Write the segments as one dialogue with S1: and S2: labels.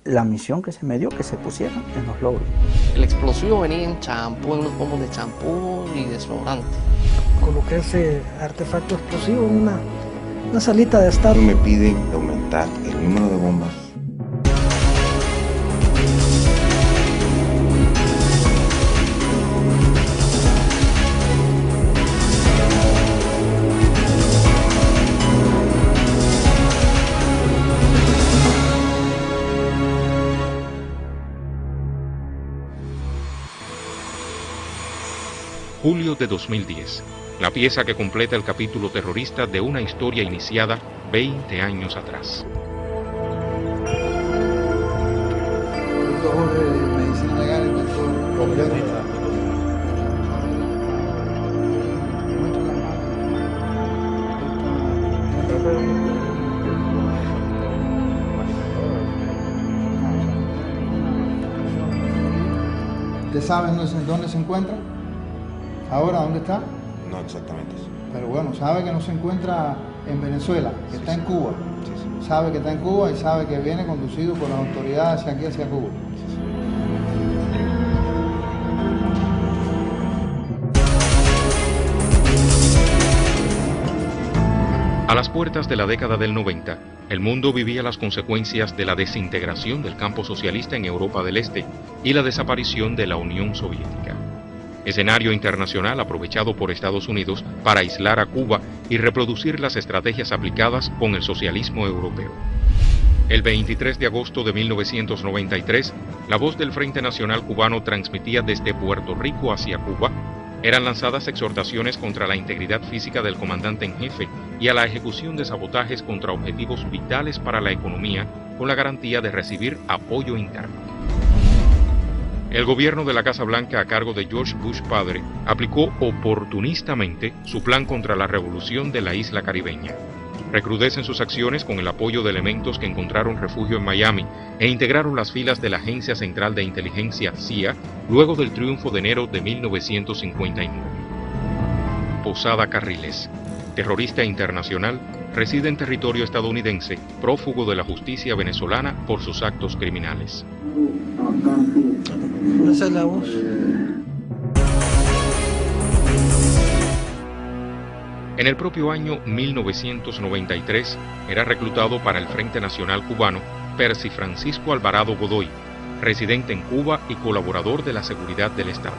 S1: la misión que se me dio, que se pusieran en los logros.
S2: El explosivo venía en champú, en unos pomos de champú y desodorante.
S3: Coloqué ese artefacto explosivo en una salita de estar.
S4: Me piden aumentar el número de bombas.
S5: Julio de 2010, la pieza que completa el capítulo terrorista de una historia iniciada 20 años atrás.
S6: Medicina legal, ¿Usted sabe dónde se encuentra? ¿Ahora dónde está?
S4: No exactamente.
S6: Pero bueno, sabe que no se encuentra en Venezuela, que está en Cuba.
S4: Sí.
S6: Sabe que está en Cuba y sabe que viene conducido por las autoridades hacia aquí, hacia Cuba.
S5: A las puertas de la década del 90, el mundo vivía las consecuencias de la desintegración del campo socialista en Europa del Este y la desaparición de la Unión Soviética. Escenario internacional aprovechado por Estados Unidos para aislar a Cuba y reproducir las estrategias aplicadas con el socialismo europeo. El 23 de agosto de 1993, la voz del Frente Nacional Cubano transmitía desde Puerto Rico hacia Cuba. Eran lanzadas exhortaciones contra la integridad física del comandante en jefe y a la ejecución de sabotajes contra objetivos vitales para la economía, con la garantía de recibir apoyo interno. El gobierno de la Casa Blanca a cargo de George Bush padre aplicó oportunistamente su plan contra la revolución de la isla caribeña. Recrudecen sus acciones con el apoyo de elementos que encontraron refugio en Miami e integraron las filas de la Agencia Central de Inteligencia CIA luego del triunfo de enero de 1959. Posada Carriles, terrorista internacional, reside en territorio estadounidense, prófugo de la justicia venezolana por sus actos criminales.
S3: Esa es la voz.
S5: En el propio año 1993 era reclutado para el Frente Nacional Cubano Percy Francisco Alvarado Godoy, residente en Cuba y colaborador de la seguridad del Estado.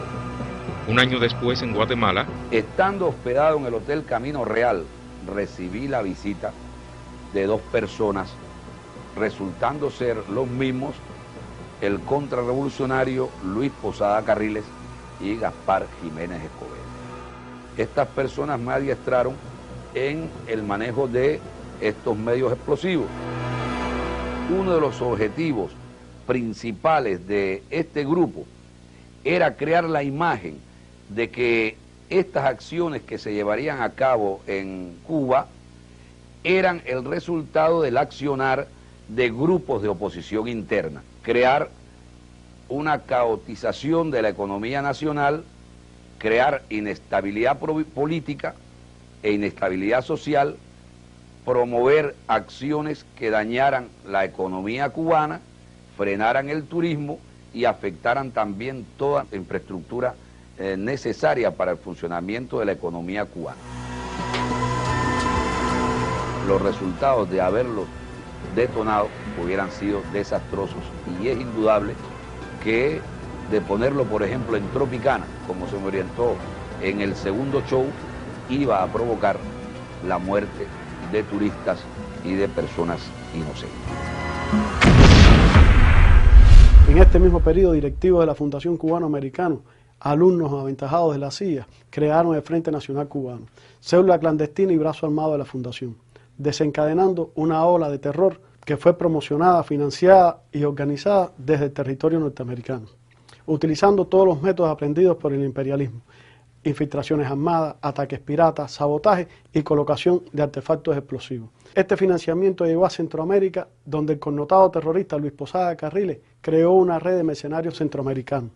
S5: Un año después, en Guatemala,
S7: estando hospedado en el Hotel Camino Real, recibí la visita de dos personas, resultando ser los mismos el contrarrevolucionario Luis Posada Carriles y Gaspar Jiménez Escobedo. Estas personas me adiestraron en el manejo de estos medios explosivos. Uno de los objetivos principales de este grupo era crear la imagen de que estas acciones que se llevarían a cabo en Cuba eran el resultado del accionar de grupos de oposición interna, crear una caotización de la economía nacional, crear inestabilidad política e inestabilidad social, promover acciones que dañaran la economía cubana, frenaran el turismo y afectaran también toda la infraestructura necesaria para el funcionamiento de la economía cubana. Los resultados de haberlos detonado hubieran sido desastrosos y es indudable que de ponerlo, por ejemplo, en Tropicana, como se me orientó en el segundo show, iba a provocar la muerte de turistas y de personas inocentes.
S8: En este mismo periodo, directivos de la Fundación Cubano-Americano, alumnos aventajados de la CIA, crearon el Frente Nacional Cubano, célula clandestina y brazo armado de la Fundación, desencadenando una ola de terror que fue promocionada, financiada y organizada desde el territorio norteamericano, utilizando todos los métodos aprendidos por el imperialismo: infiltraciones armadas, ataques piratas, sabotaje y colocación de artefactos explosivos. Este financiamiento llegó a Centroamérica, donde el connotado terrorista Luis Posada Carriles creó una red de mercenarios centroamericanos.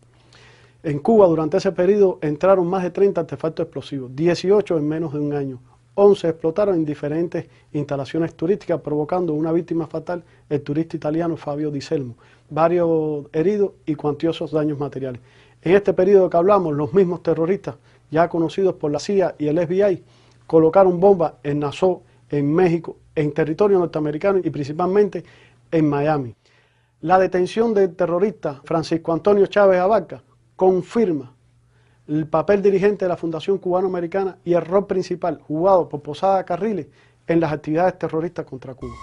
S8: En Cuba, durante ese periodo, entraron más de 30 artefactos explosivos, 18 en menos de un año, 11 explotaron en diferentes instalaciones turísticas, provocando una víctima fatal, el turista italiano Fabio Di Selmo, varios heridos y cuantiosos daños materiales. En este periodo que hablamos, los mismos terroristas, ya conocidos por la CIA y el FBI, colocaron bombas en Nassau, en México, en territorio norteamericano y principalmente en Miami. La detención del terrorista Francisco Antonio Chávez Abarca confirma el papel dirigente de la Fundación Cubano-Americana y el rol principal jugado por Posada Carriles en las actividades terroristas contra Cuba.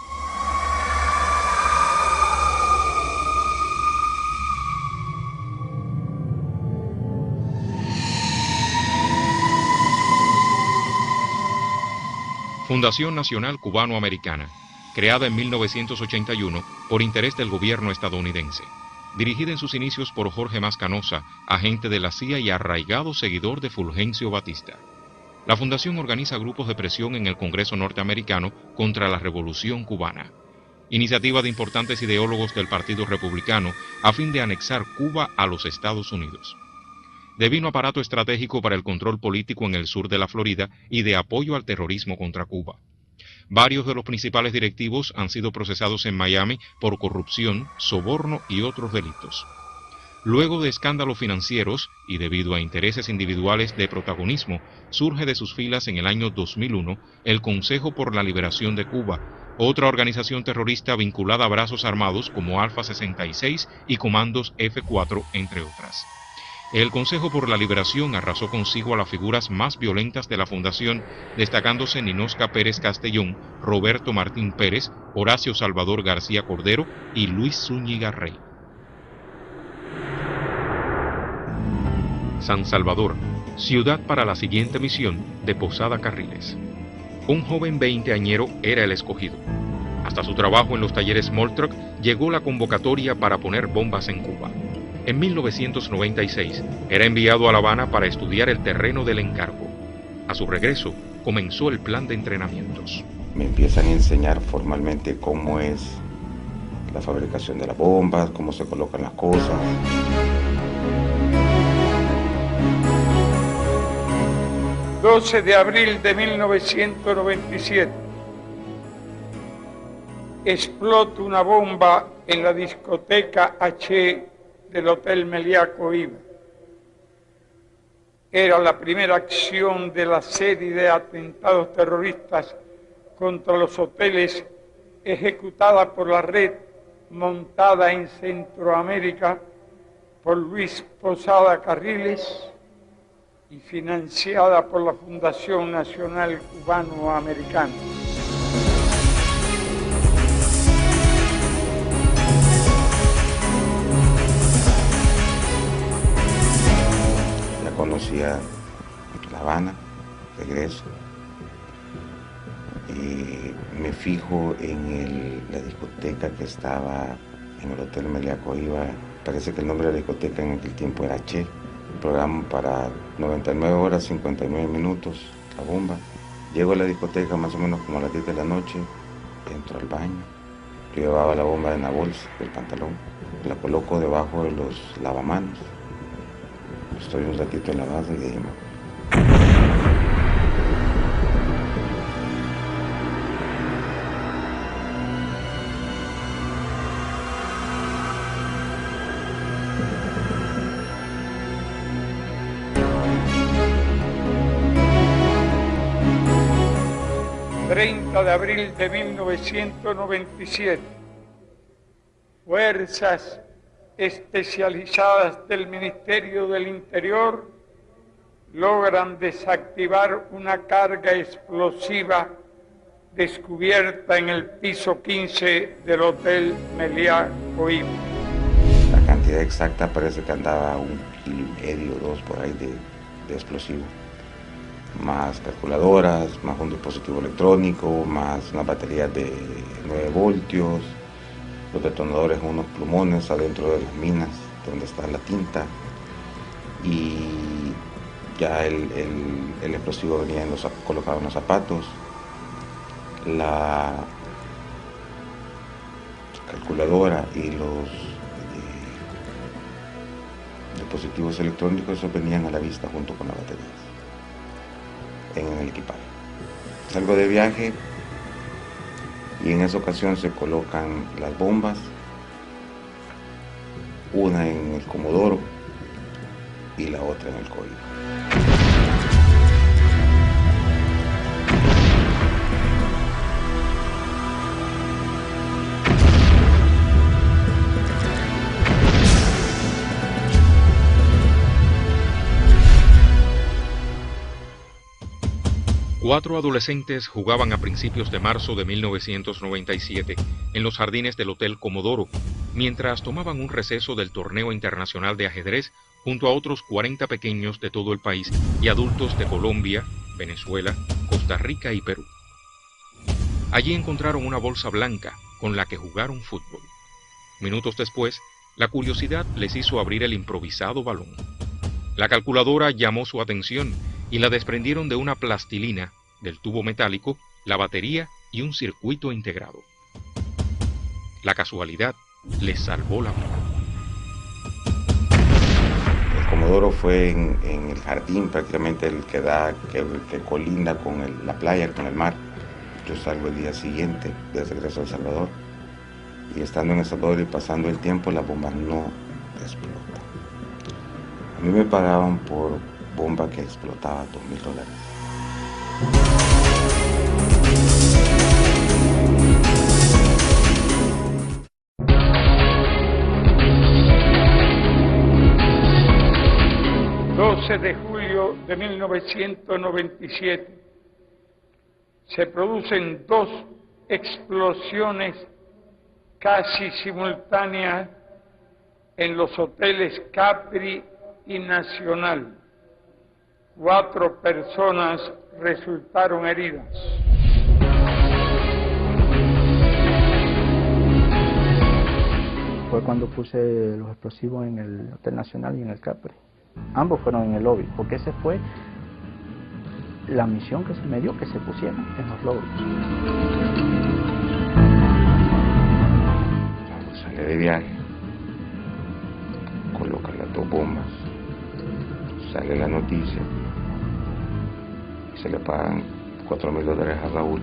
S5: Fundación Nacional Cubano-Americana, creada en 1981 por interés del gobierno estadounidense. Dirigida en sus inicios por Jorge Mascanosa, agente de la CIA y arraigado seguidor de Fulgencio Batista. La fundación organiza grupos de presión en el Congreso norteamericano contra la Revolución Cubana, iniciativa de importantes ideólogos del Partido Republicano a fin de anexar Cuba a los Estados Unidos. Devino aparato estratégico para el control político en el sur de la Florida y de apoyo al terrorismo contra Cuba. Varios de los principales directivos han sido procesados en Miami por corrupción, soborno y otros delitos. Luego de escándalos financieros y debido a intereses individuales de protagonismo, surge de sus filas en el año 2001 el Consejo por la Liberación de Cuba, otra organización terrorista vinculada a brazos armados como Alfa 66 y Comandos F4, entre otras. El Consejo por la Liberación arrasó consigo a las figuras más violentas de la fundación, destacándose Ninosca Pérez Castellón, Roberto Martín Pérez, Horacio Salvador García Cordero y Luis Zúñiga Rey. San Salvador, ciudad para la siguiente misión de Posada Carriles. Un joven veinteañero era el escogido. Hasta su trabajo en los talleres Moltruck llegó la convocatoria para poner bombas en Cuba. En 1996 era enviado a La Habana para estudiar el terreno del encargo. A su regreso comenzó el plan de entrenamientos.
S4: Me empiezan a enseñar formalmente cómo es la fabricación de las bombas, cómo se colocan las cosas.
S9: El 12 de abril de 1997 explota una bomba en la discoteca H del Hotel Meliá Cohiba. Era la primera acción de la serie de atentados terroristas contra los hoteles ejecutada por la red montada en Centroamérica por Luis Posada Carriles y financiada por la Fundación Nacional Cubano-Americana.
S4: Conocí a La Habana, regreso, y me fijo en la discoteca que estaba en el Hotel Meliá Cohiba. Parece que el nombre de la discoteca en aquel tiempo era Che. Programa para 99 horas, 59 minutos, la bomba. Llego a la discoteca más o menos como a las 10 de la noche, entro al baño, yo llevaba la bomba en la bolsa del pantalón, la coloco debajo de los lavamanos. Estoy un ratito en la base y de ahí me voy.
S9: El 30 de abril de 1997, fuerzas especializadas del Ministerio del Interior logran desactivar una carga explosiva descubierta en el piso 15 del Hotel Meliá Cohiba.
S4: La cantidad exacta parece que andaba 1,5 kg o 2 por ahí de explosivo. Más calculadoras, más un dispositivo electrónico, más una batería de 9 voltios, los detonadores, unos plumones adentro de las minas donde está la tinta, y ya el explosivo venía colocado en los zapatos, la calculadora y los dispositivos electrónicos, esos venían a la vista junto con las baterías en el equipaje. salgo de viaje y en esa ocasión se colocan las bombas, una en el Comodoro y la otra en el Coiba.
S5: Cuatro adolescentes jugaban a principios de marzo de 1997 en los jardines del Hotel Comodoro, mientras tomaban un receso del torneo internacional de ajedrez junto a otros 40 pequeños de todo el país y adultos de Colombia, Venezuela, Costa Rica y Perú. Allí encontraron una bolsa blanca con la que jugaron fútbol. Minutos después, la curiosidad les hizo abrir el improvisado balón. La calculadora llamó su atención y la desprendieron de una plastilina, del tubo metálico, la batería y un circuito integrado. La casualidad les salvó la vida.
S4: El Comodoro fue en el jardín, prácticamente el que colinda con la playa, con el mar. Yo salgo el día siguiente de regreso a El Salvador y estando en El Salvador y pasando el tiempo, la bomba no explota. A mí me pagaban por bomba que explotaba $2,000.
S9: De julio de 1997 se producen dos explosiones casi simultáneas en los hoteles Capri y Nacional. 4 personas resultaron heridas.
S1: Fue cuando puse los explosivos en el Hotel Nacional y en el Capri. Ambos fueron en el lobby, porque esa fue la misión que se me dio, que se pusieran en los lobbies.
S4: Cuando sale de viaje, coloca las 2 bombas, sale la noticia y se le pagan $4,000 a Raúl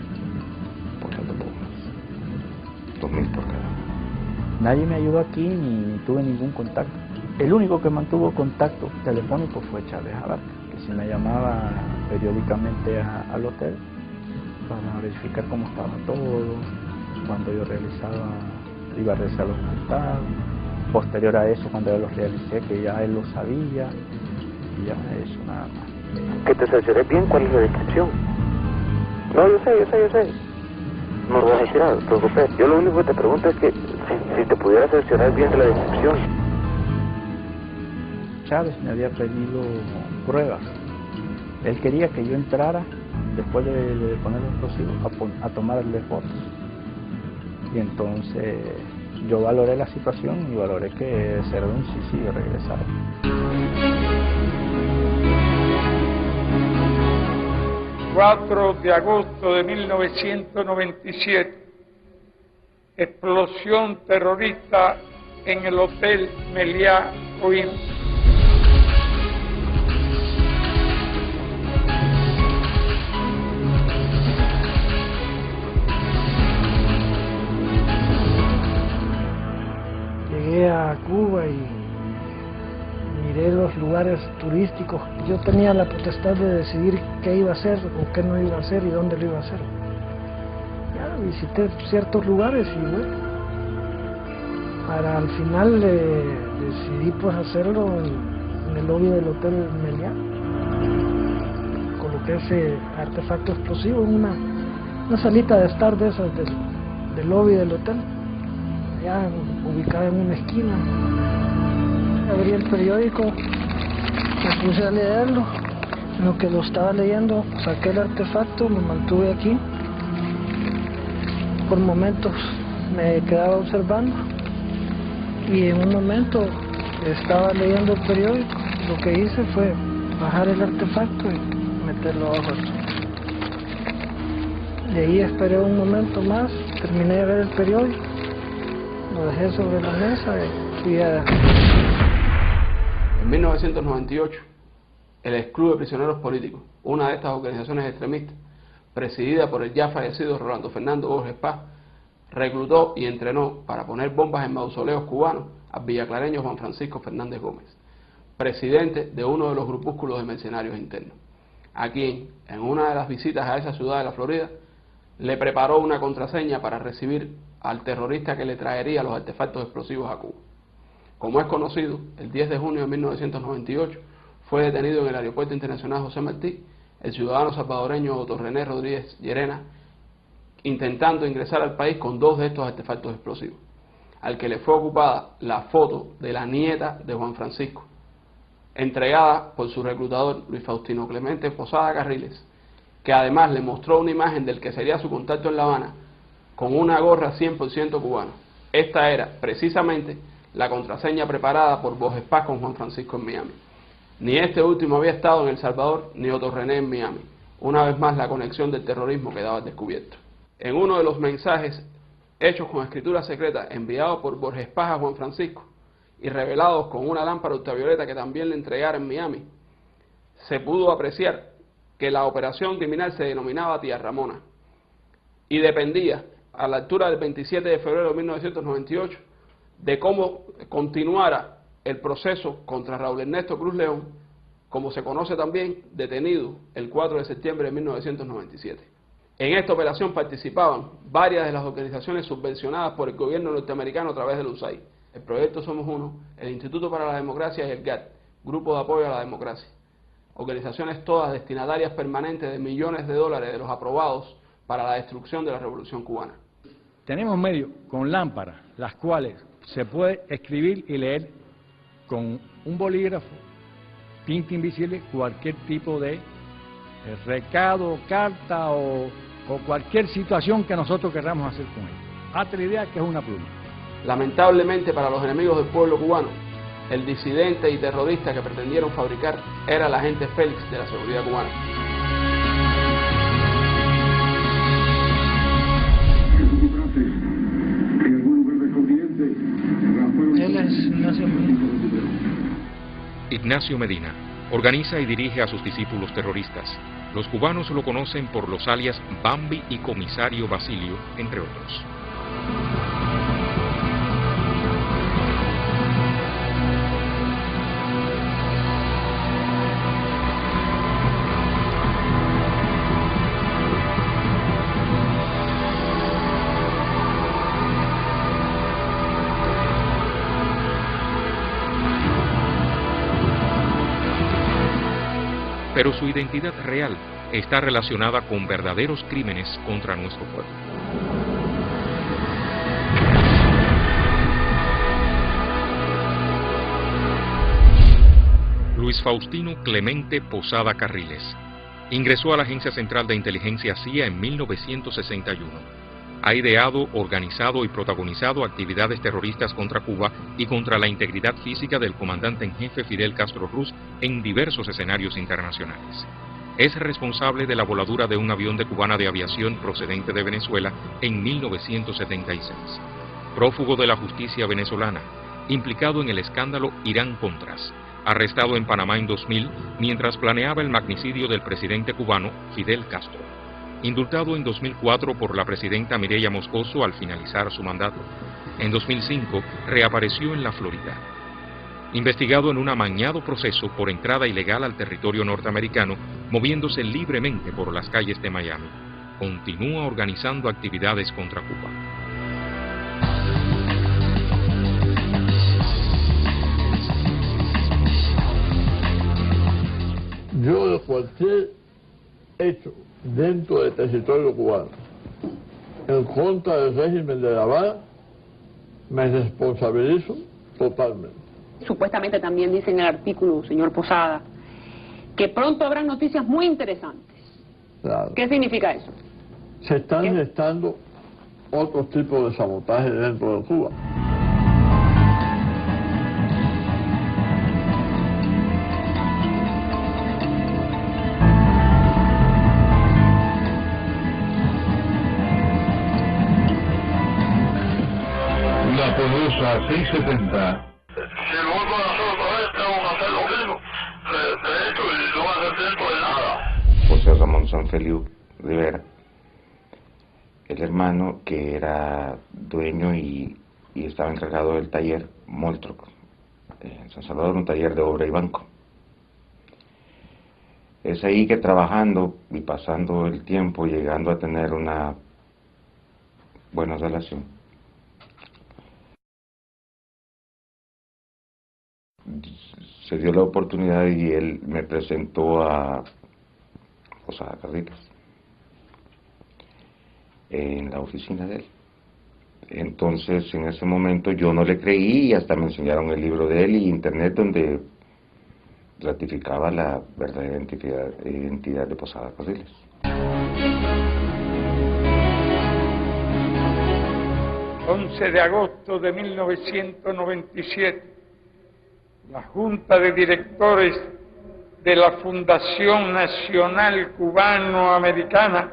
S4: por las 2 bombas, $2,000 por cada una.
S1: Nadie me ayudó aquí ni tuve ningún contacto. El único que mantuvo contacto telefónico fue Chávez Abarca, que si me llamaba periódicamente al hotel para verificar cómo estaba todo, cuando yo iba a realizar los resultados. Posterior a eso, cuando yo los realicé, que ya él lo sabía, y ya eso nada más.
S10: Que te cercioré bien cuál es la descripción. No, yo sé. No lo vas a decir nada, no te preocupes. Yo lo único que te pregunto es que si te pudiera cerciorar bien de la descripción.
S1: Chávez me había pedido pruebas. Él quería que yo entrara, después de poner los explosivos, a tomarle fotos. Y entonces yo valoré la situación y valoré que ser un suicidio regresar.
S9: El 4 de agosto de 1997, explosión terrorista en el Hotel Meliá Coiba.
S3: Llegué a Cuba y miré los lugares turísticos. Yo tenía la potestad de decidir qué iba a hacer o qué no iba a hacer y dónde lo iba a hacer. Ya visité ciertos lugares y bueno, para al final decidí pues hacerlo en el lobby del Hotel Meliá. Coloqué ese artefacto explosivo en una salita de estar de esas del lobby del hotel, ya ubicada en una esquina. Abrí el periódico, me puse a leerlo. En lo que lo estaba leyendo, saqué el artefacto, me mantuve aquí. Por momentos me quedaba observando y en un momento estaba leyendo el periódico. Lo que hice fue bajar el artefacto y meterlo abajo del suelo. De ahí esperé un momento más, terminé de ver el periódico, lo dejé sobre la mesa y fui a...
S11: En 1998, el ex Club de Prisioneros Políticos, una de estas organizaciones extremistas,
S12: presidida por el ya fallecido Rolando Fernando Borges Paz, reclutó y entrenó para poner bombas en mausoleos cubanos al villaclareño Juan Francisco Fernández Gómez, presidente de uno de los grupúsculos de mercenarios internos, a quien, en una de las visitas a esa ciudad de la Florida, le preparó una contraseña para recibir al terrorista que le traería los artefactos explosivos a Cuba. Como es conocido, el 10 de junio de 1998 fue detenido en el Aeropuerto Internacional José Martí el ciudadano salvadoreño Otto René Rodríguez Llerena, intentando ingresar al país con 2 de estos artefactos explosivos, al que le fue ocupada la foto de la nieta de Juan Francisco, entregada por su reclutador Luis Faustino Clemente Posada Carriles, que además le mostró una imagen del que sería su contacto en La Habana con una gorra 100% cubana. Esta era precisamente la contraseña preparada por Borges Paz con Juan Francisco en Miami. Ni este último había estado en El Salvador, ni Otto René en Miami. Una vez más la conexión del terrorismo quedaba al descubierto. En uno de los mensajes hechos con escritura secreta enviados por Borges Paz a Juan Francisco y revelados con una lámpara ultravioleta que también le entregara en Miami, se pudo apreciar que la operación criminal se denominaba Tía Ramona y dependía, a la altura del 27 de febrero de 1998, de cómo continuara el proceso contra Raúl Ernesto Cruz León, como se conoce también, detenido el 4 de septiembre de 1997. En esta operación participaban varias de las organizaciones subvencionadas por el gobierno norteamericano a través del USAID, el Proyecto Somos Uno, el Instituto para la Democracia y el GATT, Grupo de Apoyo a la Democracia. Organizaciones todas destinatarias permanentes de millones de dólares de los aprobados para la destrucción de la Revolución Cubana.
S13: Tenemos medios con lámparas, las cuales se puede escribir y leer con un bolígrafo, tinta invisible, cualquier tipo de recado, carta o cualquier situación que nosotros queramos hacer con él. Hazte la idea que es una pluma.
S12: Lamentablemente para los enemigos del pueblo cubano, el disidente y terrorista que pretendieron fabricar era el agente Félix de la seguridad cubana.
S3: Él es Ignacio Medina.
S5: Ignacio Medina organiza y dirige a sus discípulos terroristas. Los cubanos lo conocen por los alias Bambi y Comisario Basilio, entre otros. Pero su identidad real está relacionada con verdaderos crímenes contra nuestro pueblo. Luis Faustino Clemente Posada Carriles ingresó a la Agencia Central de Inteligencia CIA en 1961. Ha ideado, organizado y protagonizado actividades terroristas contra Cuba y contra la integridad física del comandante en jefe Fidel Castro Ruz en diversos escenarios internacionales. Es responsable de la voladura de un avión de Cubana de Aviación procedente de Venezuela en 1976. Prófugo de la justicia venezolana, implicado en el escándalo Irán-Contras, arrestado en Panamá en 2000 mientras planeaba el magnicidio del presidente cubano Fidel Castro. Indultado en 2004 por la presidenta Mireya Moscoso al finalizar su mandato. En 2005 reapareció en la Florida. Investigado en un amañado proceso por entrada ilegal al territorio norteamericano, moviéndose libremente por las calles de Miami, continúa organizando actividades contra Cuba.
S14: Yo de cualquier hecho dentro del territorio cubano en contra del régimen de La Habana me responsabilizo totalmente.
S15: Supuestamente también dice en el artículo, señor Posada, que pronto habrán noticias muy interesantes.
S14: Claro.
S15: ¿Qué significa eso?
S14: Se están gestando otros tipos de sabotaje dentro de Cuba.
S16: La Poderosa 670.
S17: Si vuelvo a hacer otra vez, tengo que hacer lo mismo. De hecho, y no va a ser tiempo de nada.
S4: José Ramón Sanfeliu Rivera, el hermano que era dueño y estaba encargado del taller Moltroc, en San Salvador, un taller de obra y banco. Es ahí que trabajando y pasando el tiempo, llegando a tener una buena relación, se dio la oportunidad y él me presentó a Posada Carritos en la oficina de él. Entonces, en ese momento yo no le creí y hasta me enseñaron el libro de él y internet donde ratificaba la verdadera identidad de Posada Carriles.
S9: ...11 de agosto de 1997... la Junta de Directores de la Fundación Nacional Cubano-Americana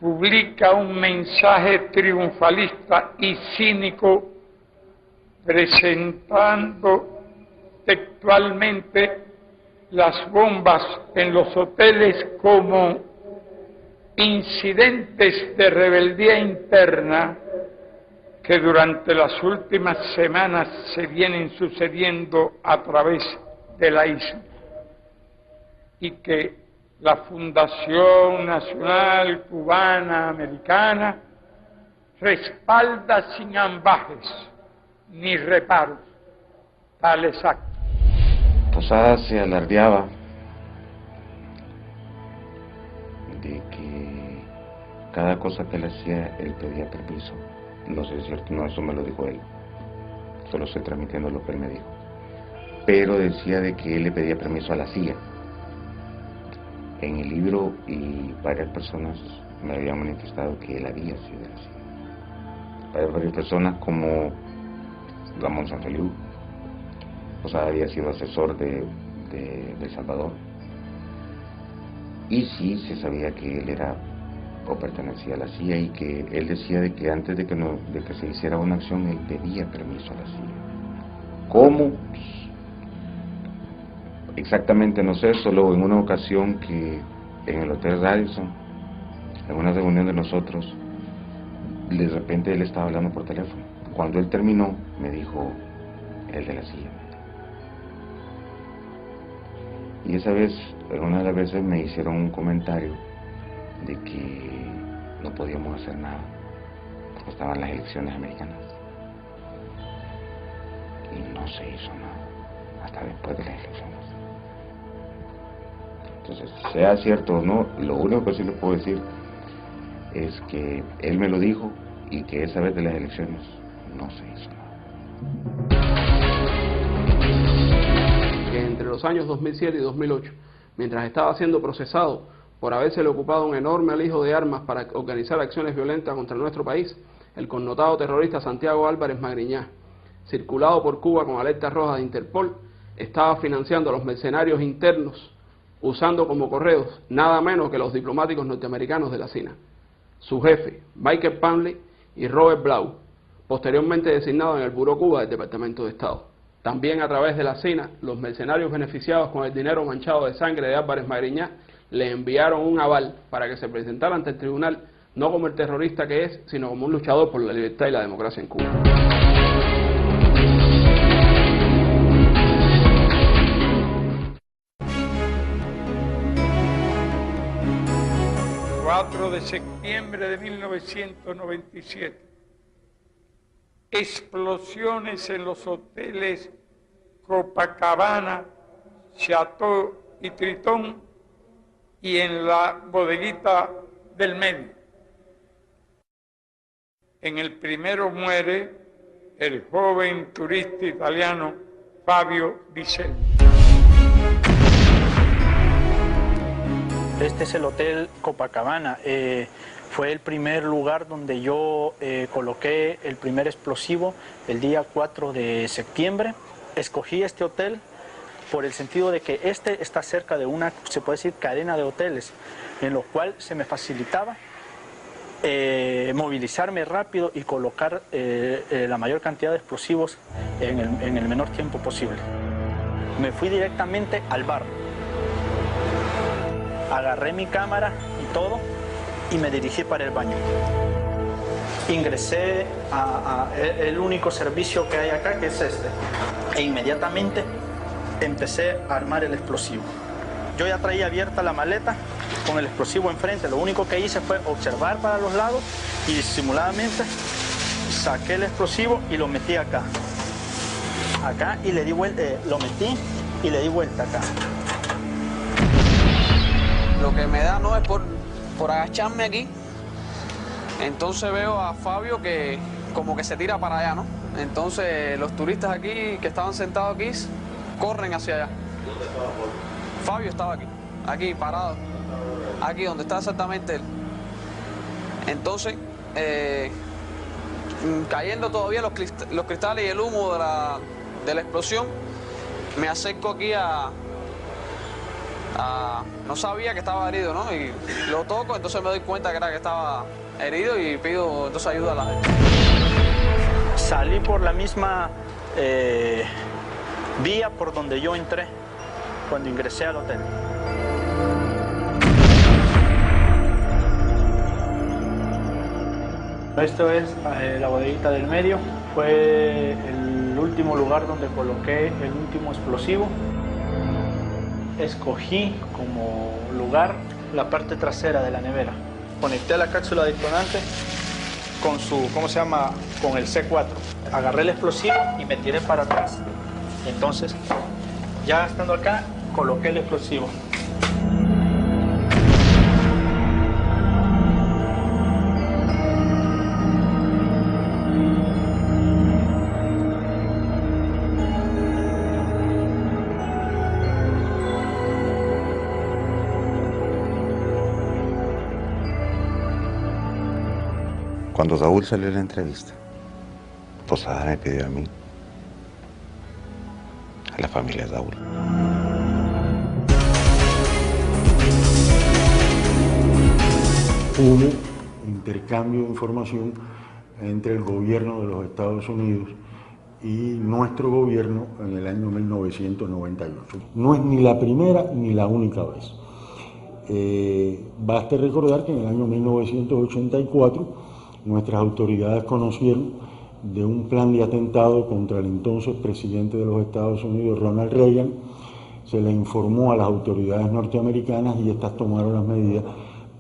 S9: publica un mensaje triunfalista y cínico presentando textualmente las bombas en los hoteles como incidentes de rebeldía interna que durante las últimas semanas se vienen sucediendo a través de la isla y que la Fundación Nacional Cubana Americana respalda sin ambajes ni reparos tales actos.
S4: Posada se alardeaba de que cada cosa que él hacía, él pedía permiso. No sé si es cierto, no, eso me lo dijo él. Solo estoy transmitiendo lo que él me dijo. Pero decía de que él le pedía permiso a la CIA. En el libro y varias personas me habían manifestado que él había sido de la CIA. Varias personas como Ramón Sanfeliu, Posada había sido asesor de El Salvador. Y sí se sabía que él era o pertenecía a la CIA y que él decía de que antes de que se hiciera una acción él pedía permiso a la CIA. ¿Cómo? Exactamente no sé, solo en una ocasión que en el Hotel Radisson, en una reunión de nosotros, de repente él estaba hablando por teléfono. Cuando él terminó, me dijo, el de la CIA. Y esa vez, en una de las veces me hicieron un comentario de que no podíamos hacer nada porque estaban las elecciones americanas y no se hizo nada hasta después de las elecciones. Entonces, sea cierto o no, lo único que sí le puedo decir es que él me lo dijo y que esa vez de las elecciones no se hizo nada.
S12: Que entre los años 2007 y 2008, mientras estaba siendo procesado por habérsele ocupado un enorme alijo de armas para organizar acciones violentas contra nuestro país, el connotado terrorista Santiago Álvarez Magriñá, circulado por Cuba con alerta roja de Interpol, estaba financiando a los mercenarios internos, usando como correos nada menos que los diplomáticos norteamericanos de la CINA. Su jefe, Michael Panley y Robert Blau, posteriormente designados en el Buró Cuba del Departamento de Estado. También a través de la CINA, los mercenarios beneficiados con el dinero manchado de sangre de Álvarez Magriñá le enviaron un aval para que se presentara ante el tribunal, no como el terrorista que es, sino como un luchador por la libertad y la democracia en Cuba.
S9: 4 de septiembre de 1997. Explosiones en los hoteles Copacabana, Chateau y Tritón y en la bodeguita del medio. En el primero muere el joven turista italiano Fabio Biselli.
S1: Este es el Hotel Copacabana. Fue el primer lugar donde yo coloqué el primer explosivo el día 4 de septiembre. Escogí este hotel por el sentido de que este está cerca de una, se puede decir, cadena de hoteles, en lo cual se me facilitaba movilizarme rápido y colocar la mayor cantidad de explosivos en el menor tiempo posible. Me fui directamente al bar. Agarré mi cámara y todo y me dirigí para el baño. Ingresé a el único servicio que hay acá, que es este, e inmediatamente empecé a armar el explosivo. Yo ya traía abierta la maleta con el explosivo enfrente. Lo único que hice fue observar para los lados y disimuladamente saqué el explosivo y lo metí acá. Acá y le di vuelta, lo metí y le di vuelta acá.
S12: Lo que me da no es por agacharme aquí. Entonces veo a Fabio que como que se tira para allá, ¿no? Entonces los turistas aquí que estaban sentados aquí corren hacia allá. Fabio estaba aquí parado, aquí donde está exactamente él. Entonces, cayendo todavía los cristales y el humo de la explosión, me acerco aquí no sabía que estaba herido, ¿no? Y lo toco, entonces me doy cuenta que estaba herido y pido entonces ayuda a la gente.
S1: Salí por la misma vía por donde yo entré cuando ingresé al hotel. Esto es la bodeguita del medio. Fue el último lugar donde coloqué el último explosivo. Escogí como lugar la parte trasera de la nevera. Conecté la cápsula detonante con con el C4. Agarré el explosivo y me tiré para atrás. Entonces, ya estando acá, coloqué el explosivo.
S4: Cuando Saúl salió a la entrevista, Posada me pidió a mí, a la familia de Saúl.
S18: Hubo intercambio de información entre el gobierno de los Estados Unidos y nuestro gobierno en el año 1998. No es ni la primera ni la única vez. Basta recordar que en el año 1984 nuestras autoridades conocieron de un plan de atentado contra el entonces presidente de los Estados Unidos, Ronald Reagan. Se le informó a las autoridades norteamericanas y estas tomaron las medidas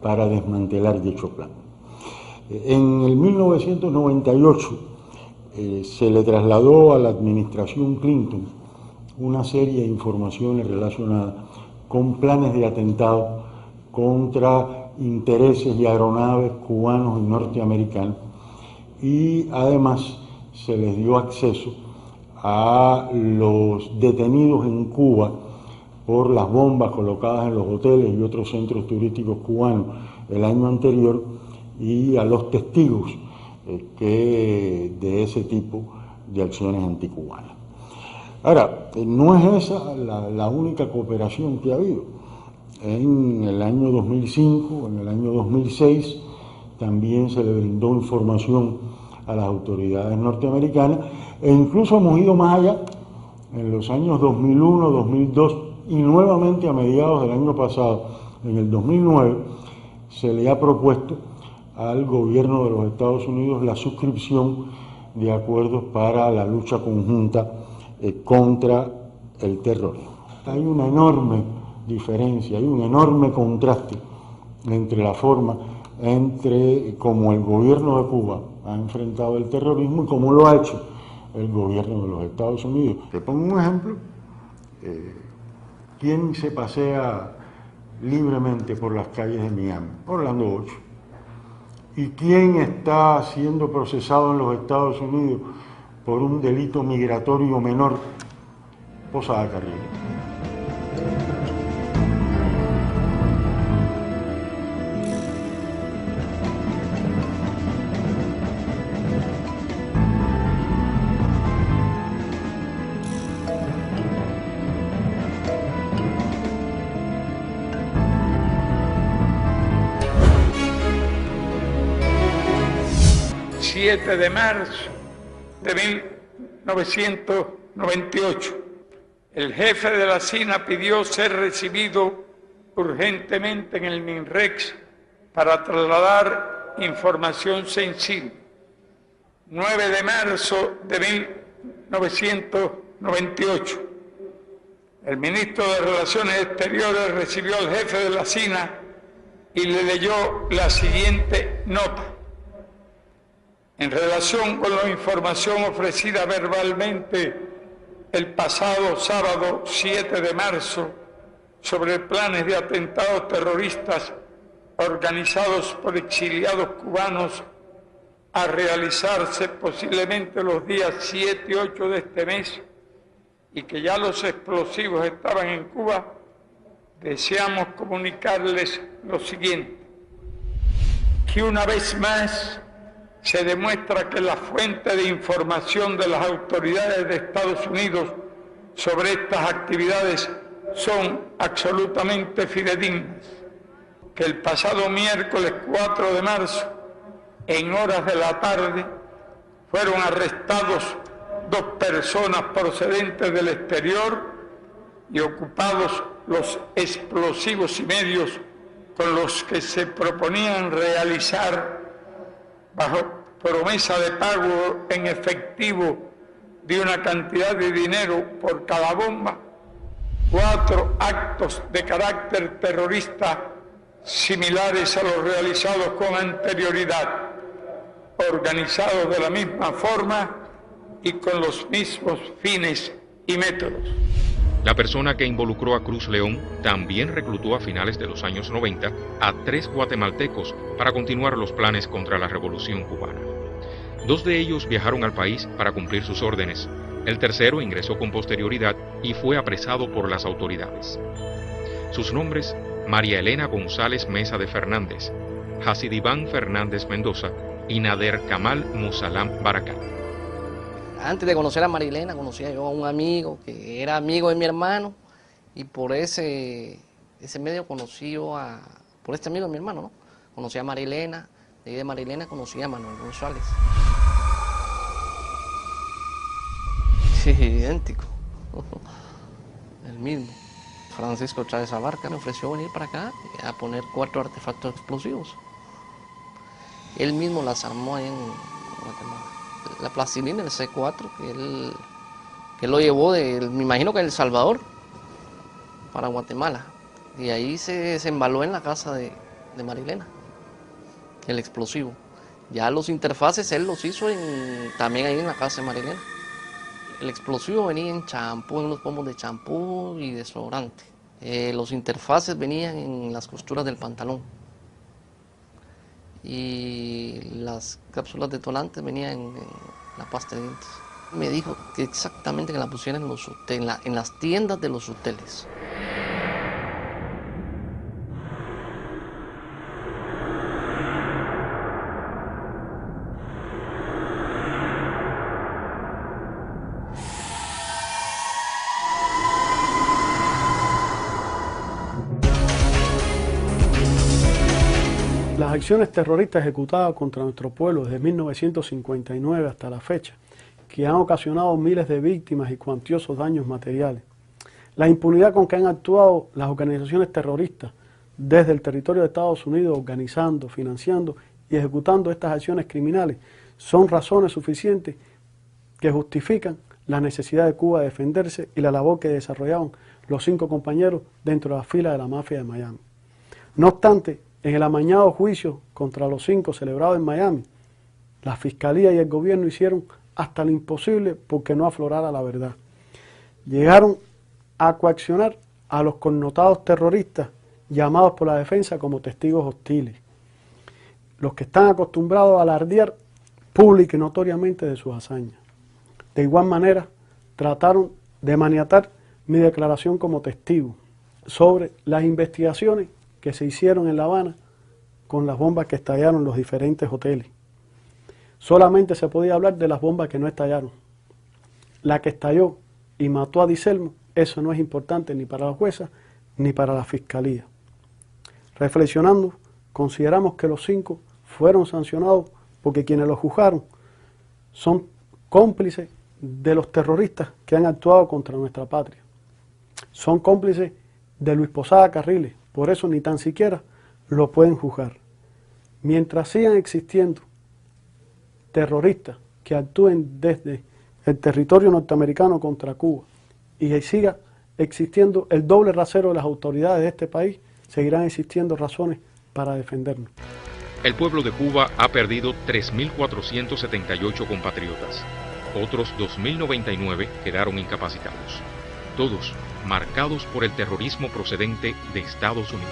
S18: para desmantelar dicho plan. En el 1998 se le trasladó a la administración Clinton una serie de informaciones relacionadas con planes de atentado contra intereses y aeronaves cubanos y norteamericanos, y además se les dio acceso a los detenidos en Cuba por las bombas colocadas en los hoteles y otros centros turísticos cubanos el año anterior, y a los testigos de ese tipo de acciones anticubanas. Ahora, no es esa la única cooperación que ha habido. En el año 2005, en el año 2006, también se le brindó información a las autoridades norteamericanas, e incluso hemos ido más allá. En los años 2001, 2002 y nuevamente a mediados del año pasado, en el 2009, se le ha propuesto al gobierno de los Estados Unidos la suscripción de acuerdos para la lucha conjunta contra el terrorismo. Hay una enorme diferencia, hay un enorme contraste entre la forma como el gobierno de Cuba ha enfrentado el terrorismo y cómo lo ha hecho el gobierno de los Estados Unidos. Te pongo un ejemplo. ¿Quién se pasea libremente por las calles de Miami? Orlando 8. ¿Y quién está siendo procesado en los Estados Unidos por un delito migratorio menor? Posada Carrillo.
S9: El 7 de marzo de 1998, el jefe de la CINA pidió ser recibido urgentemente en el MINREX para trasladar información sensible. 9 de marzo de 1998. El ministro de Relaciones Exteriores recibió al jefe de la CINA y le leyó la siguiente nota. En relación con la información ofrecida verbalmente el pasado sábado 7 de marzo sobre planes de atentados terroristas organizados por exiliados cubanos a realizarse posiblemente los días 7 y 8 de este mes, y que ya los explosivos estaban en Cuba, deseamos comunicarles lo siguiente: que una vez más se demuestra que la fuente de información de las autoridades de Estados Unidos sobre estas actividades son absolutamente fidedignas, que el pasado miércoles 4 de marzo, en horas de la tarde, fueron arrestados 2 personas procedentes del exterior y ocupados los explosivos y medios con los que se proponían realizar, bajo promesa de pago en efectivo de una cantidad de dinero por cada bomba, 4 actos de carácter terrorista similares a los realizados con anterioridad, organizados de la misma forma y con los mismos fines y métodos.
S5: La persona que involucró a Cruz León también reclutó a finales de los años 90 a 3 guatemaltecos para continuar los planes contra la Revolución Cubana. 2 de ellos viajaron al país para cumplir sus órdenes. El tercero ingresó con posterioridad y fue apresado por las autoridades. Sus nombres: María Elena González Mesa de Fernández, Hasidibán Fernández Mendoza y Nader Kamal Musalam Barakat.
S2: Antes de conocer a María Elena, conocía yo a un amigo que era amigo de mi hermano, y por ese medio conocí yo por este amigo de mi hermano, ¿no? Conocí a María Elena, de ahí de María Elena conocí a Manuel González. Sí, idéntico, el mismo. Francisco Chávez Abarca me ofreció venir para acá a poner 4 artefactos explosivos. Él mismo las armó ahí en Guatemala. La plastilina, el C4, que él lo llevó me imagino que de El Salvador para Guatemala. Y ahí se embaló en la casa de Marilena, el explosivo. Ya los interfaces él los hizo también ahí en la casa de Marilena. El explosivo venía en champú, en los pomos de champú y desodorante. Los interfaces venían en las costuras del pantalón. Y las cápsulas detonantes venían en la pasta de dientes. Me dijo que exactamente que la pusieran en las tiendas de los hoteles.
S8: Las acciones terroristas ejecutadas contra nuestro pueblo desde 1959 hasta la fecha, que han ocasionado miles de víctimas y cuantiosos daños materiales. La impunidad con que han actuado las organizaciones terroristas desde el territorio de Estados Unidos, organizando, financiando y ejecutando estas acciones criminales, son razones suficientes que justifican la necesidad de Cuba de defenderse y la labor que desarrollaron los 5 compañeros dentro de la fila de la mafia de Miami. No obstante, en el amañado juicio contra los 5 celebrado en Miami, la Fiscalía y el gobierno hicieron hasta lo imposible porque no aflorara la verdad. Llegaron a coaccionar a los connotados terroristas llamados por la defensa como testigos hostiles, los que están acostumbrados a alardear pública y notoriamente de sus hazañas. De igual manera, trataron de maniatar mi declaración como testigo sobre las investigaciones que se hicieron en La Habana con las bombas que estallaron en los diferentes hoteles. Solamente se podía hablar de las bombas que no estallaron. La que estalló y mató a Diselmo, eso no es importante ni para la jueza ni para la Fiscalía. Reflexionando, consideramos que los 5 fueron sancionados porque quienes los juzgaron son cómplices de los terroristas que han actuado contra nuestra patria. Son cómplices de Luis Posada Carriles, por eso ni tan siquiera lo pueden juzgar. Mientras sigan existiendo terroristas que actúen desde el territorio norteamericano contra Cuba y siga existiendo el doble rasero de las autoridades de este país, seguirán existiendo razones para defendernos.
S5: El pueblo de Cuba ha perdido 3.478 compatriotas. Otros 2.099 quedaron incapacitados. Todos marcados por el terrorismo procedente de Estados Unidos.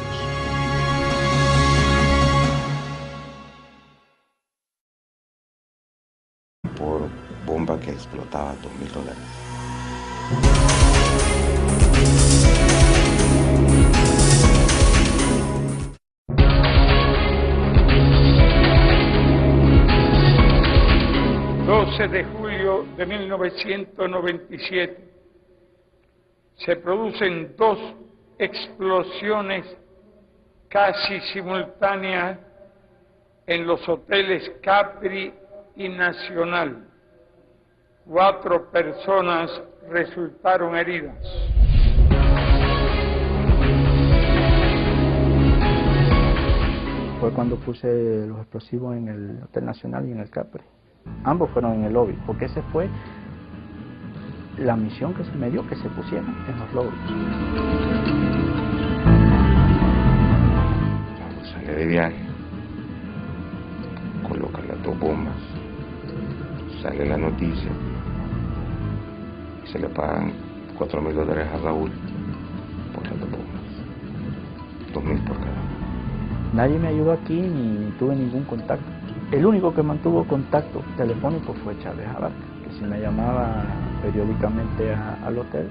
S4: Por bomba que explotaba $2.000.
S9: De julio de 1997 se producen dos explosiones casi simultáneas en los hoteles Capri y Nacional. 4 personas resultaron heridas.
S1: Fue cuando puse los explosivos en el Hotel Nacional y en el Capri. Ambos fueron en el lobby, porque esa fue la misión que se me dio, que se pusieran en los lobbies.
S4: Cuando sale de viaje, coloca las 2 bombas, sale la noticia y se le pagan $4.000 a Raúl por las 2 bombas, $2.000 por cada una.
S1: Nadie me ayudó aquí ni tuve ningún contacto. El único que mantuvo contacto telefónico fue Chávez Abarca, que si me llamaba periódicamente al hotel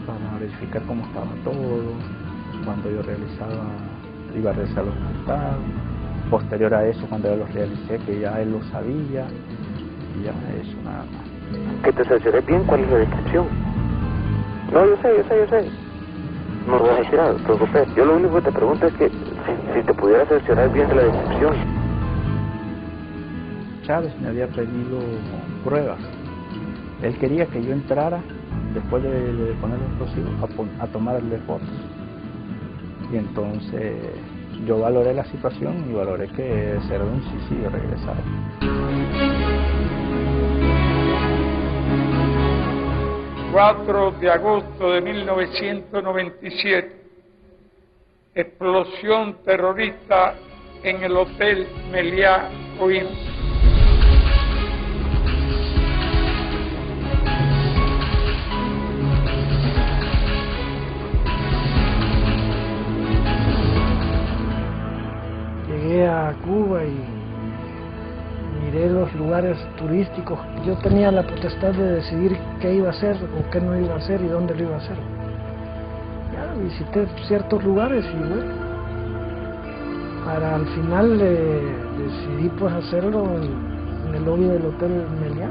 S1: para verificar cómo estaba todo, cuando yo iba a realizar los resultados. Posterior a eso, cuando yo los realicé, que ya él lo sabía, y ya eso, nada más.
S10: Que te cerciores bien cuál es la descripción. No, yo sé. No lo vas a decir, no te preocupes. Yo lo único que te pregunto es que si te pudieras cerciorar bien de la descripción.
S1: Chávez me había pedido pruebas. Él quería que yo entrara, después de poner los explosivos, a tomarle fotos. Y entonces yo valoré la situación y valoré que ser un suicidio regresar.
S9: El 4 de agosto de 1997, explosión terrorista en el Hotel Meliá Coimbra.
S3: Llegué a Cuba y miré los lugares turísticos. Yo tenía la potestad de decidir qué iba a hacer o qué no iba a hacer y dónde lo iba a hacer. Ya visité ciertos lugares y bueno, al final decidí pues hacerlo en el lobby del Hotel Meliá.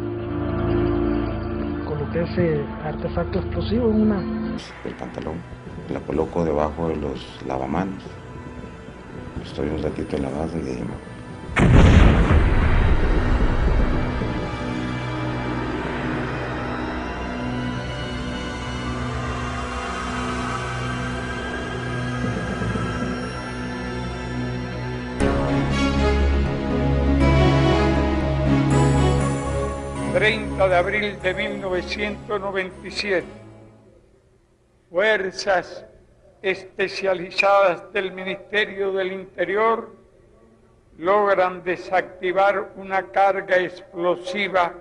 S3: Coloqué ese artefacto explosivo en una...
S4: El pantalón, la coloco debajo de los lavamanos. Estoy un ratito en la base y de ahí me...
S9: de abril de 1997, fuerzas especializadas del Ministerio del Interior logran desactivar una carga explosiva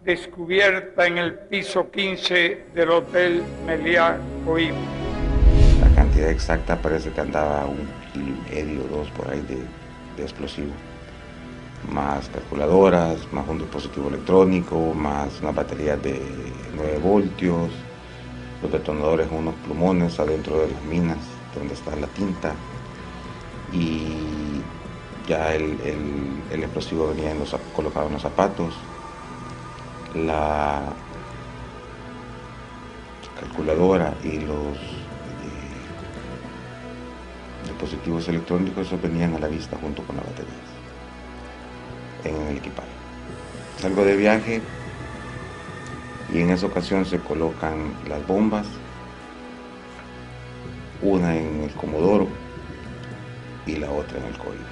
S9: descubierta en el piso 15 del Hotel Meliá Coimbra.
S4: La cantidad exacta parece que andaba 1,5 kilos o 2 por ahí de explosivo. Más calculadoras, más un dispositivo electrónico, más una batería de 9 voltios, los detonadores, unos plumones adentro de las minas donde está la tinta, y ya el explosivo venía colocado en los zapatos, la calculadora y los dispositivos electrónicos venían a la vista junto con las baterías en el equipaje. Salgo de viaje y en esa ocasión se colocan las bombas, una en el Comodoro y la otra en el Coiba.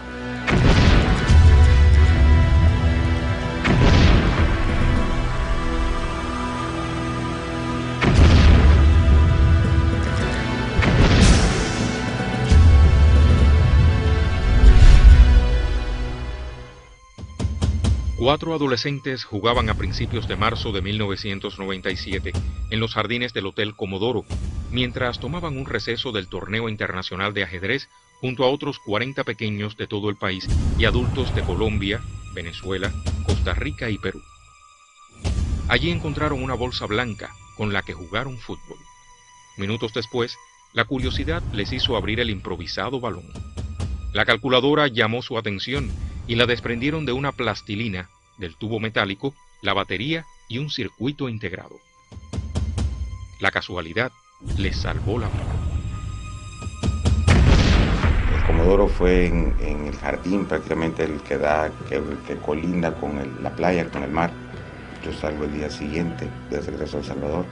S5: 4 adolescentes jugaban a principios de marzo de 1997 en los jardines del Hotel Comodoro, mientras tomaban un receso del torneo internacional de ajedrez junto a otros 40 pequeños de todo el país y adultos de Colombia, Venezuela, Costa Rica y Perú. Allí encontraron una bolsa blanca con la que jugaron fútbol. Minutos después, la curiosidad les hizo abrir el improvisado balón. La calculadora llamó su atención y la desprendieron de una plastilina, del tubo metálico, la batería y un circuito integrado. La casualidad les salvó la vida.
S4: El Comodoro fue en el jardín, prácticamente el que colinda con la playa, con el mar. Yo salgo el día siguiente de regreso a El Salvador,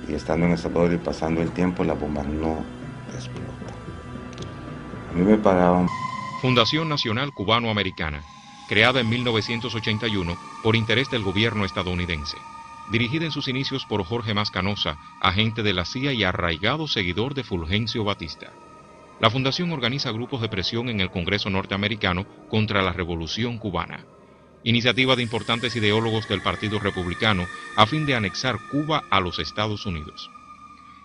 S4: y estando en El Salvador y pasando el tiempo, la bomba no explota. A mí me pagaban.
S5: Fundación Nacional Cubano-Americana, creada en 1981 por interés del gobierno estadounidense. Dirigida en sus inicios por Jorge Mascanosa, agente de la CIA y arraigado seguidor de Fulgencio Batista. La fundación organiza grupos de presión en el Congreso norteamericano contra la Revolución Cubana. Iniciativa de importantes ideólogos del Partido Republicano a fin de anexar Cuba a los Estados Unidos.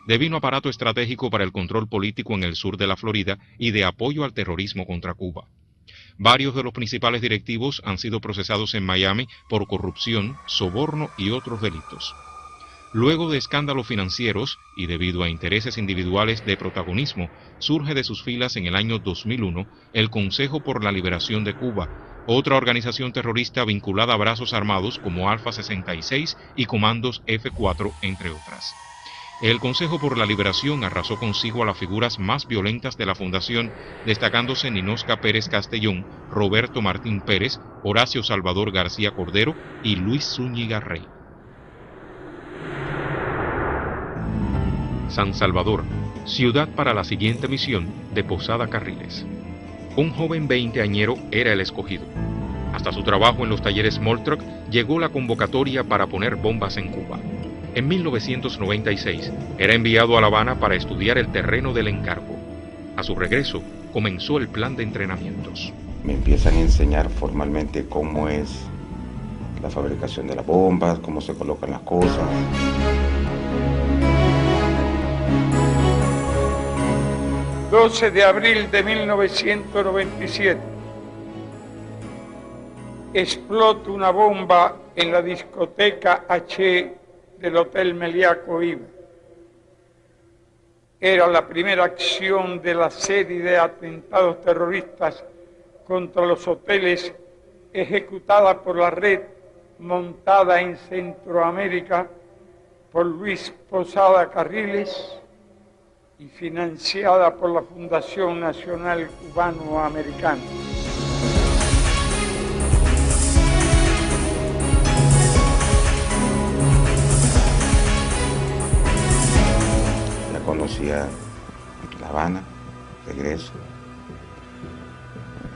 S5: Devino aparato estratégico para el control político en el sur de la Florida y de apoyo al terrorismo contra Cuba. Varios de los principales directivos han sido procesados en Miami por corrupción, soborno y otros delitos. Luego de escándalos financieros y debido a intereses individuales de protagonismo, surge de sus filas en el año 2001 el Consejo por la Liberación de Cuba, otra organización terrorista vinculada a brazos armados como Alfa 66 y Comandos F4, entre otras. El Consejo por la Liberación arrasó consigo a las figuras más violentas de la fundación, destacándose Ninosca Pérez Castellón, Roberto Martín Pérez, Horacio Salvador García Cordero y Luis Zúñiga Rey. San Salvador, ciudad para la siguiente misión de Posada Carriles. Un joven veinteañero era el escogido. Hasta su trabajo en los talleres Moltruck llegó la convocatoria para poner bombas en Cuba. En 1996 era enviado a La Habana para estudiar el terreno del encargo. A su regreso comenzó el plan de entrenamientos.
S4: Me empiezan a enseñar formalmente cómo es la fabricación de las bombas, cómo se colocan las cosas.
S9: El 12 de abril de 1997 explota una bomba en la discoteca H del Hotel Meliá Cohiba. Era la primera acción de la serie de atentados terroristas contra los hoteles ejecutada por la red montada en Centroamérica por Luis Posada Carriles y financiada por la Fundación Nacional Cubano-Americana.
S4: Ya conocía La Habana, regreso,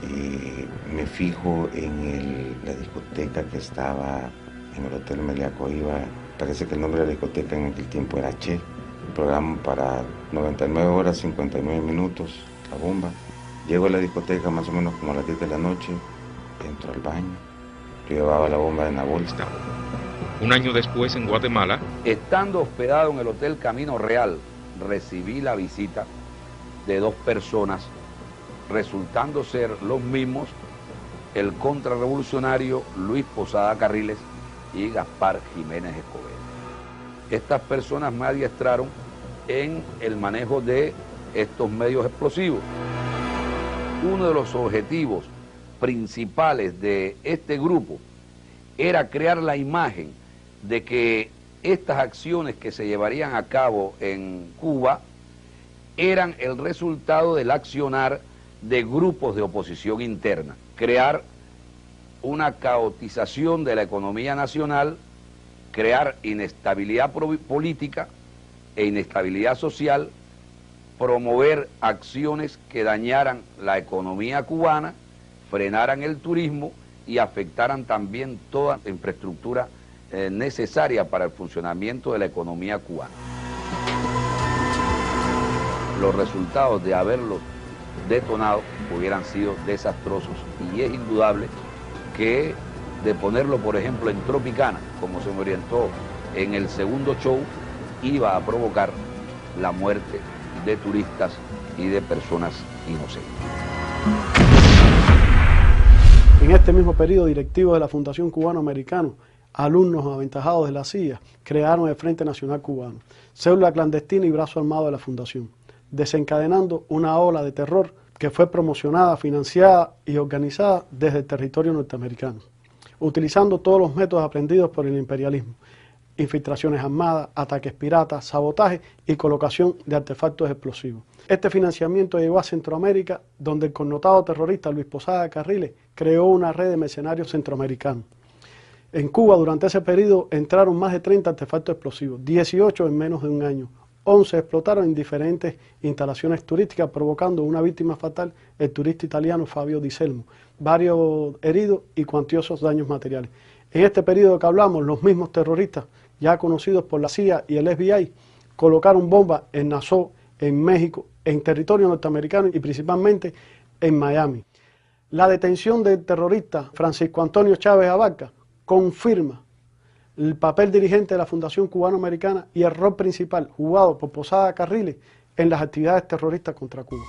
S4: y me fijo en la discoteca que estaba en el Hotel Meliá Cohiba. Parece que el nombre de la discoteca en aquel tiempo era Che. Programa para 99 horas, 59 minutos, la bomba. Llego a la discoteca más o menos como a las 10 de la noche, entro al baño, yo llevaba la bomba en la bolsa.
S5: Un año después, en Guatemala,
S7: estando hospedado en el Hotel Camino Real, recibí la visita de dos personas, resultando ser los mismos el contrarrevolucionario Luis Posada Carriles y Gaspar Jiménez Escobedo. Estas personas me adiestraron en el manejo de estos medios explosivos. Uno de los objetivos principales de este grupo era crear la imagen de que estas acciones que se llevarían a cabo en Cuba eran el resultado del accionar de grupos de oposición interna, crear una caotización de la economía nacional, crear inestabilidad política e inestabilidad social, promover acciones que dañaran la economía cubana, frenaran el turismo y afectaran también toda la infraestructura necesaria para el funcionamiento de la economía cubana. Los resultados de haberlos detonado hubieran sido desastrosos y es indudable que de ponerlo, por ejemplo, en Tropicana, como se me orientó en el segundo show, iba a provocar la muerte de turistas y de personas inocentes.
S8: En este mismo periodo, directivos de la Fundación Cubano-Americano, alumnos aventajados de la CIA, crearon el Frente Nacional Cubano, célula clandestina y brazo armado de la Fundación, desencadenando una ola de terror que fue promocionada, financiada y organizada desde el territorio norteamericano, utilizando todos los métodos aprendidos por el imperialismo: infiltraciones armadas, ataques piratas, sabotaje y colocación de artefactos explosivos. Este financiamiento llegó a Centroamérica, donde el connotado terrorista Luis Posada Carriles creó una red de mercenarios centroamericanos. En Cuba, durante ese periodo, entraron más de 30 artefactos explosivos, 18 en menos de un año. 11 explotaron en diferentes instalaciones turísticas, provocando una víctima fatal, el turista italiano Fabio Di Selmo, varios heridos y cuantiosos daños materiales. En este periodo que hablamos, los mismos terroristas, ya conocidos por la CIA y el FBI, colocaron bombas en Nassau, en México, en territorio norteamericano y principalmente en Miami. La detención del terrorista Francisco Antonio Chávez Abarca confirma el papel dirigente de la Fundación Cubano-Americana y el rol principal jugado por Posada Carriles en las actividades terroristas contra Cuba.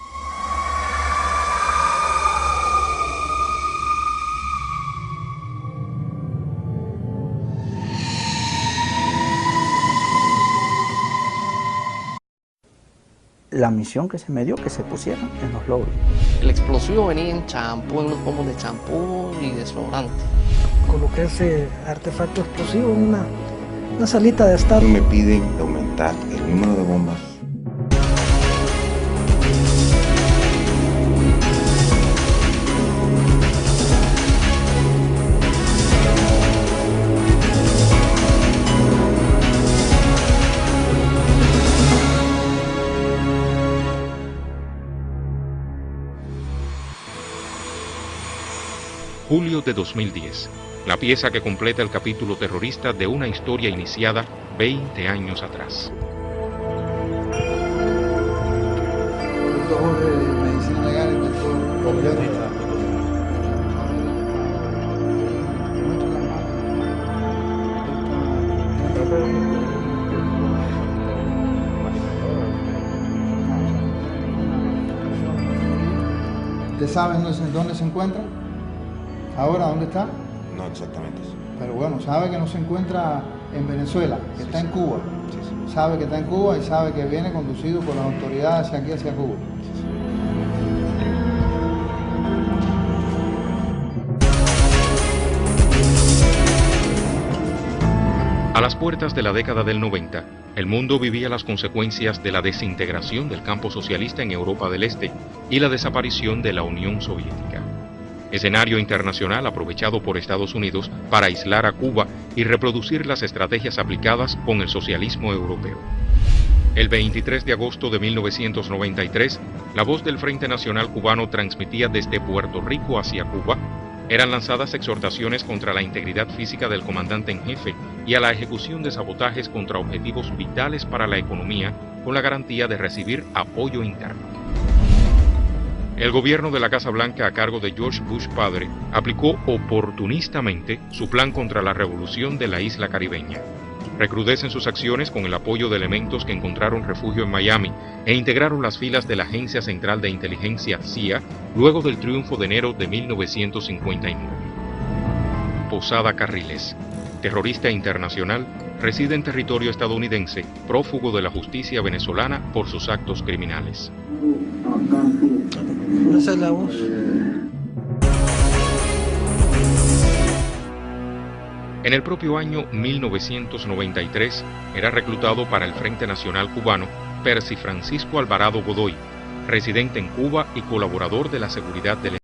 S1: La misión que se me dio, que se pusieran en los logros.
S2: El explosivo venía en champú, en unos pomos de champú y desodorante.
S3: Coloqué ese artefacto explosivo en una salita de estar.
S4: Me piden aumentar el número de bombas.
S5: Julio de 2010, la pieza que completa el capítulo terrorista de una historia iniciada 20 años atrás.
S6: Doctor de Medicina Legal y doctor ¿Usted sabe dónde se encuentra? ¿Ahora dónde está?
S4: No exactamente.
S6: Pero bueno, sabe que no se encuentra en Venezuela, que está en Cuba.
S4: Sí.
S6: Sabe que está en Cuba y sabe que viene conducido por las autoridades hacia aquí, hacia Cuba.
S5: A las puertas de la década del 90, el mundo vivía las consecuencias de la desintegración del campo socialista en Europa del Este y la desaparición de la Unión Soviética. Escenario internacional aprovechado por Estados Unidos para aislar a Cuba y reproducir las estrategias aplicadas con el socialismo europeo. El 23 de agosto de 1993, la voz del Frente Nacional Cubano transmitía desde Puerto Rico hacia Cuba. Eran lanzadas exhortaciones contra la integridad física del comandante en jefe y a la ejecución de sabotajes contra objetivos vitales para la economía, con la garantía de recibir apoyo interno. El gobierno de la Casa Blanca, a cargo de George Bush padre, aplicó oportunistamente su plan contra la revolución de la isla caribeña. Recrudecen sus acciones con el apoyo de elementos que encontraron refugio en Miami e integraron las filas de la Agencia Central de Inteligencia CIA luego del triunfo de enero de 1959. Posada Carriles, terrorista internacional, reside en territorio estadounidense, prófugo de la justicia venezolana por sus actos criminales.
S3: Esa es la voz.
S5: En el propio año 1993 era reclutado para el Frente Nacional Cubano Percy Francisco Alvarado Godoy, residente en Cuba y colaborador de la seguridad del